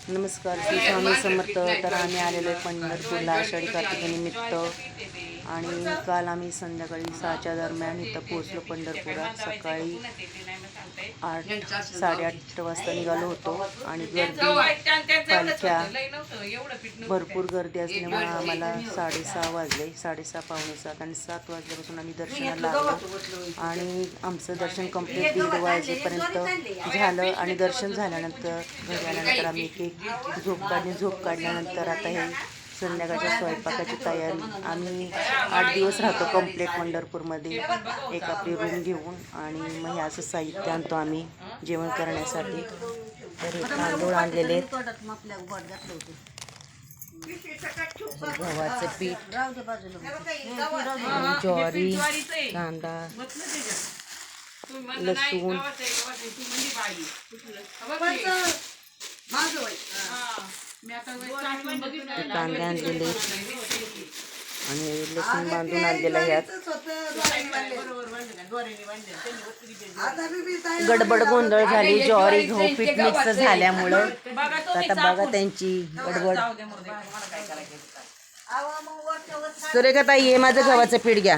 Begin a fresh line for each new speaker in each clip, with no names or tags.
नमस्कार, श्री स्वामी समर्थ. तर आम्ही आलेलो आहे पंढरपूरला आषाढी कार्तिकीनिमित्त आणि काल आम्ही संध्याकाळी 6च्या दरम्यान इथं पोहोचलो पंढरपुरात. सकाळी 8-8:30 वाजता निघालो होतो आणि पालख्या भरपूर गर्दी असल्यामुळे आम्हाला 6:30 वाजले. 6:30 पावणे 7 आणि 7 वाजल्यापासून आम्ही दर्शनाला लागलो आणि आमचं दर्शन कंप्लीट 1:30 वाजेपर्यंत झालं. आणि दर्शन झाल्यानंतर घरी आल्यानंतर आम्ही झोप काढल्यानंतर आता हे संध्याकाळच्या स्वयंपाकाची तयारी. आम्ही 8 दिवस राहतो कंप्लीट पंढरपूरमध्ये एक आपली रूम घेऊन आणि मग हे असं साहित्य आणतो आम्ही जेवण करण्यासाठी. तर हे तांदूळ आणलेले आहेत, गव्हाचं पीठ, ज्वारी, कांदा, लसूण, कांदे आणलेले आणि लसूण बांधून आणलेला यात. गडबड गोंधळ झाली, ज्वारी गहू पीठ मिक्स झाल्यामुळं. आता बघा त्यांची गडबड. सुरेखा ताई, हे माझं गव्हाचं पीठ घ्या.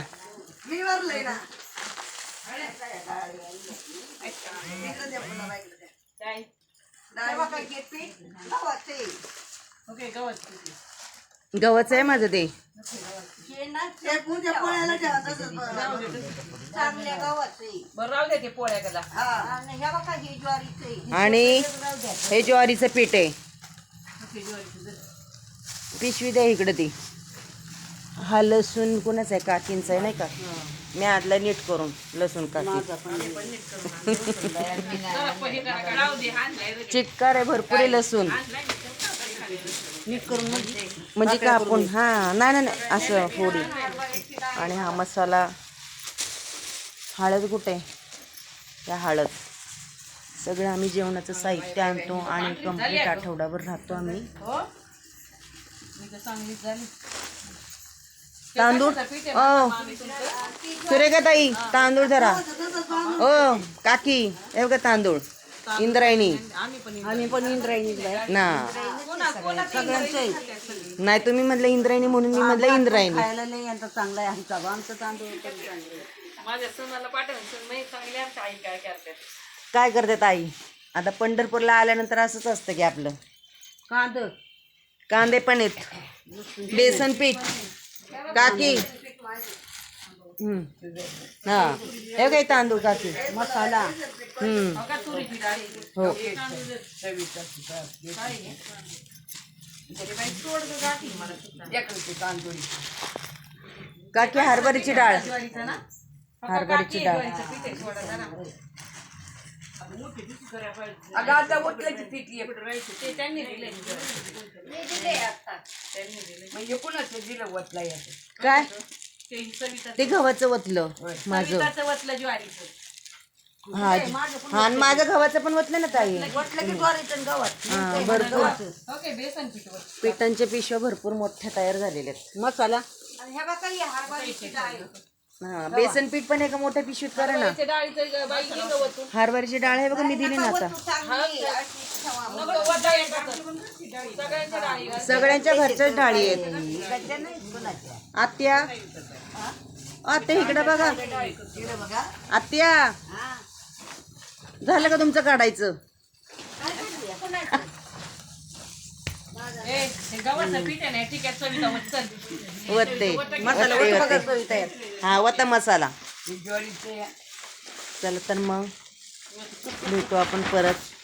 गव्हाचं आहे माझं ते. आणि हे ज्वारीचं पीठ आहे. पिशवी द्या इकडे ती. हा लसूण कोणाचा आहे? काकींचा आहे नाही का? मी आणला नीट करून लसूण काकी. चिटकार आहे भरपूर आहे लसूण. नीट करून म्हणजे का आपण नाही असं फोडी. आणि हा मसाला. हळद कुठे? या हळद. सगळं आम्ही जेवणाचं साहित्य आणतो आणि कंप्लीट आठवडाभर राहतो आम्ही. तांदूळ सुरेखा ताई, तांदूळ धरा. ओ काकी, हे बघा तांदूळ. इंद्रायणी. आम्ही पण इंद्रायणी ना. नाही तुम्ही म्हटलं इंद्रायणी म्हणून मी म्हटलं इंद्रायणी. चांगला आहे आमचा तांदूळ. काय करतात आई? आता पंढरपूरला आल्यानंतर असंच असतं की आपलं. कांदे पण आहेत, बेसन पीठ. काकी हा, हे काय तांदूळ काकी. मसाला. हो. काकी हरभऱ्याची डाळ. हरभऱ्याची डाळ. काय ते गव्हाचं वतलं माझं. हा माझं गव्हाचं पण वतलं ना ताई. भरपूर पिठांच्या पिशव्या भरपूर मोठ्या तयार झालेल्या आहेत. मसाला. हा बेसन पीठ पण एका मोठ्या पिशवीत करा ना. हरभऱ्याची डाळ आहे बघा, मी दिली ना आता. सगळ्यांच्या घरच्याच डाळी आहेत. आत्या आत्या इकडे बघा. आत्या झालं का तुमचं काढायचं? हा वता मसाला. चला तर मग भेटू आपण परत.